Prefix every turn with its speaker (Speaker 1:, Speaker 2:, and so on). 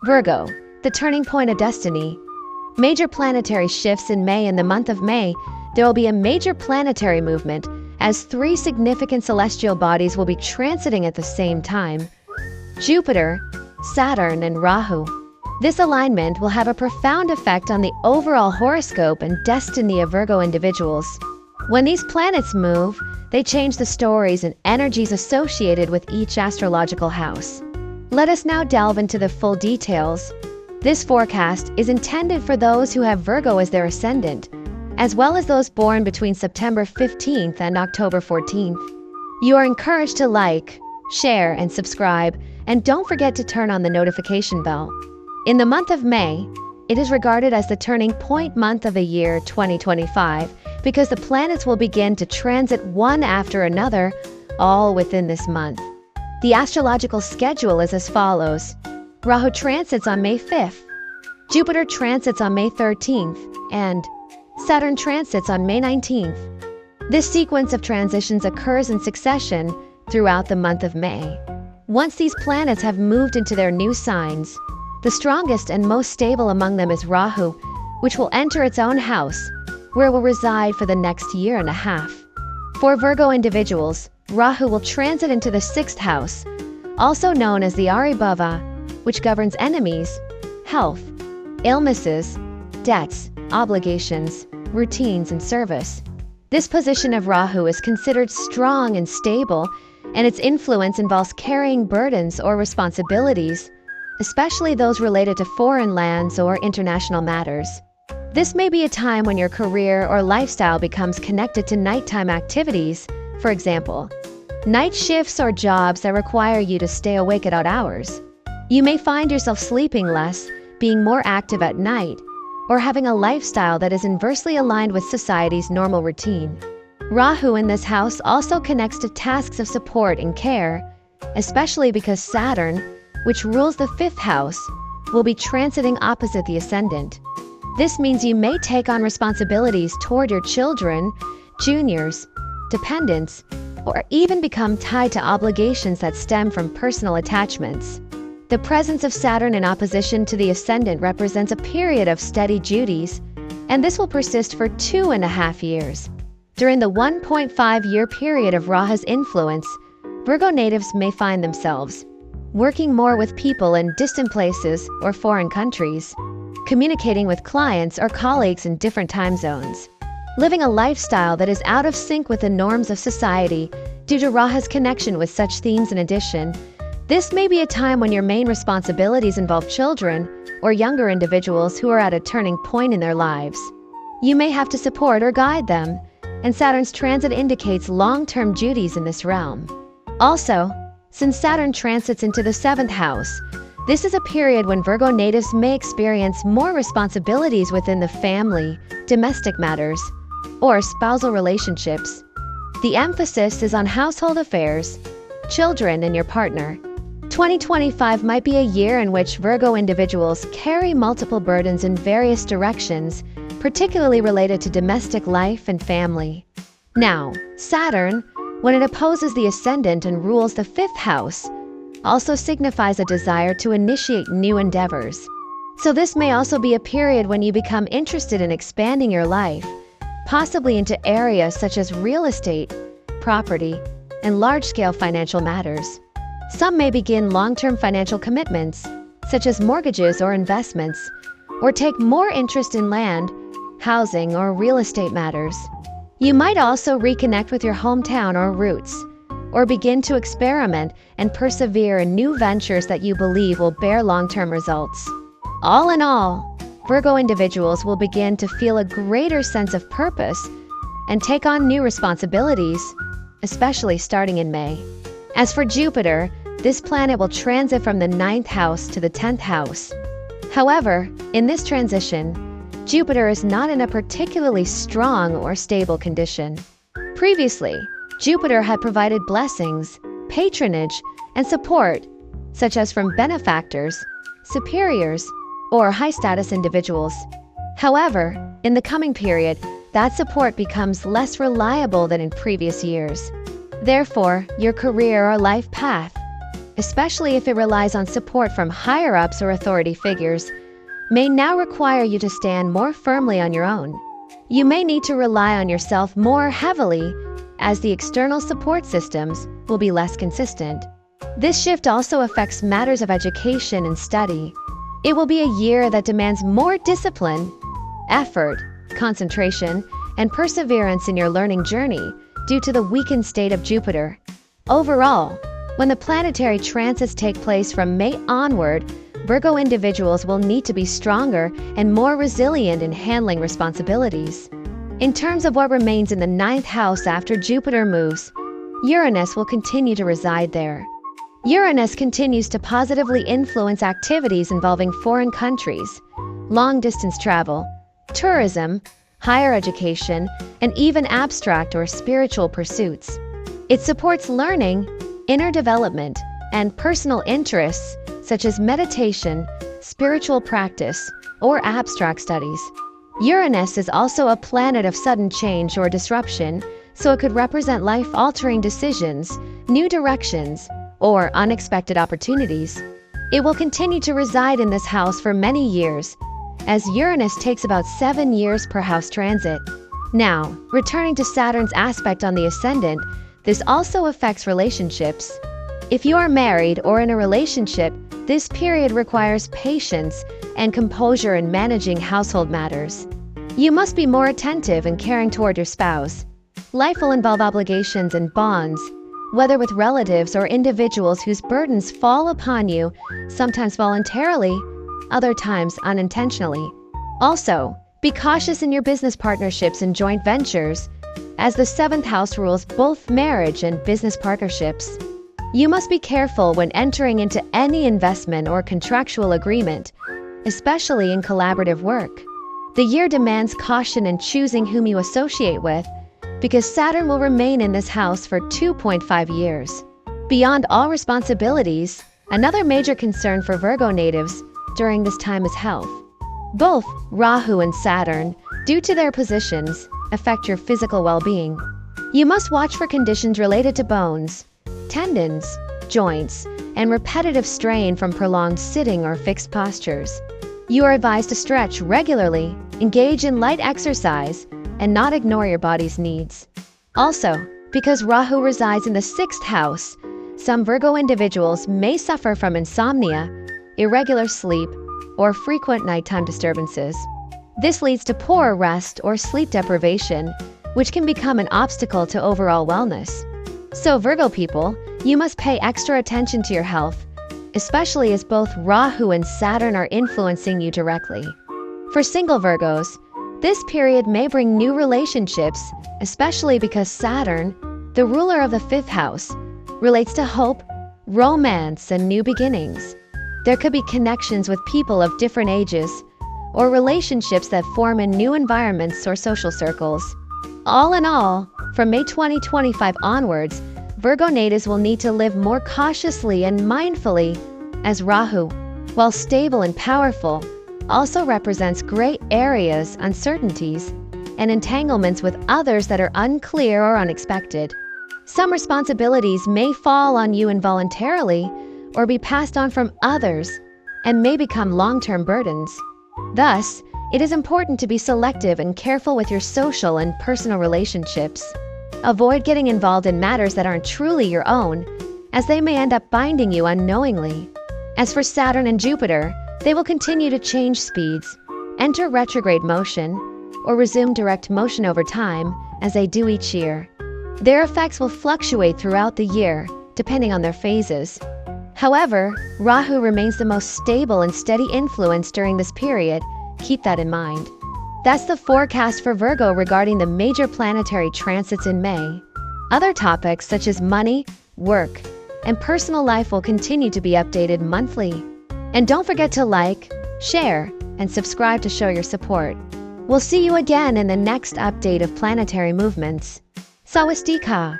Speaker 1: Virgo, the turning point of destiny. Major planetary shifts in May. In the month of May, there will be a major planetary movement as three significant celestial bodies will be transiting at the same time: Jupiter, Saturn, and Rahu. This alignment will have a profound effect on the overall horoscope and destiny of Virgo individuals. When these planets move, they change the stories and energies associated with each astrological house. Let us now delve into the full details. This forecast is intended for those who have Virgo as their ascendant, as well as those born between September 15th and October 14th. You are encouraged to like, share, and subscribe, and don't forget to turn on the notification bell. In the month of May, it is regarded as the turning point month of the year 2025 because the planets will begin to transit one after another, all within this month. The astrological schedule is as follows. Rahu transits on May 5th, Jupiter transits on May 13th, and Saturn transits on May 19th. This sequence of transitions occurs in succession throughout the month of May. Once these planets have moved into their new signs, the strongest and most stable among them is Rahu, which will enter its own house, where it will reside for the next year and a half. For Virgo individuals, Rahu will transit into the 6th house, also known as the Aribhava, which governs enemies, health, illnesses, debts, obligations, routines, and service. This position of Rahu is considered strong and stable, and its influence involves carrying burdens or responsibilities, especially those related to foreign lands or international matters. This may be a time when your career or lifestyle becomes connected to nighttime activities, for example, night shifts or jobs that require you to stay awake at odd hours. You may find yourself sleeping less, being more active at night, or having a lifestyle that is inversely aligned with society's normal routine. Rahu in this house also connects to tasks of support and care, especially because Saturn, which rules the 5th house, will be transiting opposite the ascendant. This means you may take on responsibilities toward your children, juniors, dependents, or even become tied to obligations that stem from personal attachments. The presence of Saturn in opposition to the ascendant represents a period of steady duties, and this will persist for 2.5 years. During the 1.5-year period of Rahu's influence, Virgo natives may find themselves working more with people in distant places or foreign countries, communicating with clients or colleagues in different time zones, living a lifestyle that is out of sync with the norms of society due to Rahu's connection with such themes. In addition, this may be a time when your main responsibilities involve children or younger individuals who are at a turning point in their lives. You may have to support or guide them, and Saturn's transit indicates long-term duties in this realm. Also, since Saturn transits into the 7th house, this is a period when Virgo natives may experience more responsibilities within the family, domestic matters, or spousal relationships. The emphasis is on household affairs, children, and your partner. 2025 might be a year in which Virgo individuals carry multiple burdens in various directions, particularly related to domestic life and family. Now, Saturn, when it opposes the ascendant and rules the 5th house, also signifies a desire to initiate new endeavors. So this may also be a period when you become interested in expanding your life, possibly into areas such as real estate, property, and large-scale financial matters. Some may begin long-term financial commitments, such as mortgages or investments, or take more interest in land, housing, or real estate matters. You might also reconnect with your hometown or roots, or begin to experiment and persevere in new ventures that you believe will bear long-term results. All in all, Virgo individuals will begin to feel a greater sense of purpose and take on new responsibilities, especially starting in May. As for Jupiter, this planet will transit from the 9th house to the 10th house. However, in this transition, Jupiter is not in a particularly strong or stable condition. Previously, Jupiter had provided blessings, patronage, and support, such as from benefactors, superiors, or high-status individuals. However, in the coming period, that support becomes less reliable than in previous years. Therefore, your career or life path, especially if it relies on support from higher-ups or authority figures, may now require you to stand more firmly on your own. You may need to rely on yourself more heavily, as the external support systems will be less consistent. This shift also affects matters of education and study. It will be a year that demands more discipline, effort, concentration, and perseverance in your learning journey due to the weakened state of Jupiter. Overall, when the planetary transits take place from May onward, Virgo individuals will need to be stronger and more resilient in handling responsibilities. In terms of what remains in the 9th house after Jupiter moves, Uranus will continue to reside there. Uranus continues to positively influence activities involving foreign countries, long-distance travel, tourism, higher education, and even abstract or spiritual pursuits. It supports learning, inner development, and personal interests such as meditation, spiritual practice, or abstract studies. Uranus is also a planet of sudden change or disruption, so it could represent life-altering decisions, new directions, or unexpected opportunities. It will continue to reside in this house for many years, as Uranus takes about 7 years per house transit. Now, returning to Saturn's aspect on the ascendant, this also affects relationships. If you are married or in a relationship, this period requires patience and composure in managing household matters. You must be more attentive and caring toward your spouse. Life will involve obligations and bonds, whether with relatives or individuals whose burdens fall upon you, sometimes voluntarily, other times unintentionally. Also, be cautious in your business partnerships and joint ventures, as the 7th house rules both marriage and business partnerships. You must be careful when entering into any investment or contractual agreement, especially in collaborative work. The year demands caution in choosing whom you associate with, because Saturn will remain in this house for 2.5 years. Beyond all responsibilities, another major concern for Virgo natives during this time is health. Both Rahu and Saturn, due to their positions, affect your physical well-being. You must watch for conditions related to bones, tendons, joints, and repetitive strain from prolonged sitting or fixed postures. You are advised to stretch regularly, engage in light exercise, and not ignore your body's needs. Also, because Rahu resides in the 6th house, some Virgo individuals may suffer from insomnia, irregular sleep, or frequent nighttime disturbances. This leads to poor rest or sleep deprivation, which can become an obstacle to overall wellness. So Virgo people, you must pay extra attention to your health, especially as both Rahu and Saturn are influencing you directly. For single Virgos, this period may bring new relationships, especially because Saturn, the ruler of the 5th house, relates to hope, romance, and new beginnings. There could be connections with people of different ages, or relationships that form in new environments or social circles. All in all, from May 2025 onwards, Virgo natives will need to live more cautiously and mindfully, as Rahu, while stable and powerful, also represents gray areas, uncertainties, and entanglements with others that are unclear or unexpected. Some responsibilities may fall on you involuntarily or be passed on from others and may become long-term burdens. Thus, it is important to be selective and careful with your social and personal relationships. Avoid getting involved in matters that aren't truly your own, as they may end up binding you unknowingly. As for Saturn and Jupiter, they will continue to change speeds, enter retrograde motion, or resume direct motion over time, as they do each year. Their effects will fluctuate throughout the year, depending on their phases. However, Rahu remains the most stable and steady influence during this period. Keep that in mind. That's the forecast for Virgo regarding the major planetary transits in May. Other topics such as money, work, and personal life will continue to be updated monthly. And don't forget to like, share, and subscribe to show your support. We'll see you again in the next update of planetary movements. Sawasdee ka!